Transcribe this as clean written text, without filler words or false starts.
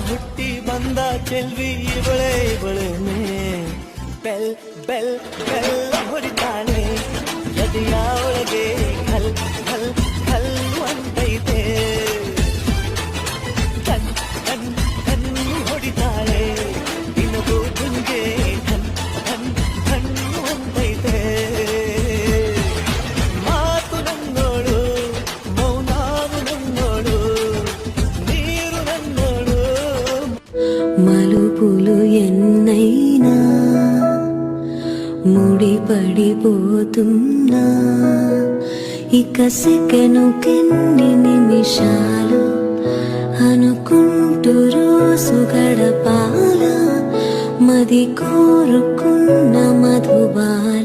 ಹುಟ್ಟಿ ಬಂದ ಚೆಲ್ವಿ ಇವಳೆ ಇವಳೇನೆ ಬೆಲ್ ಬೆಲ್ ಬೆಲ್ ಹೊಡಿತಾಳೆ ಎದೆಯ ಒಳಗೆ ಖಲ್ ಖಲ್ ಖಲ್ ಅಂತೈತೆ ಕಣ್ ಕಣ್ ಕಣ್ ಹೊಡಿತಾಳೆ ಇನ್ನೊಬ್ಬ ಗುಂಗೆ ಖನ್ ಖನ್ ಖಣ್ ಅಂತೈತೆ ಮಾತು ನನ್ನೋಳು ಮೌನಾನು ನನ್ನೋಳು ನೀರು ನನ್ನೋಳು మలుపులు ఎన్నైనా ముడిపడిపోతున్నా ఇక సెకనుకెన్ని నిమిషాలు అనుకుంటూ రోజు గడపాల మది కోరుకున్న మధుబాల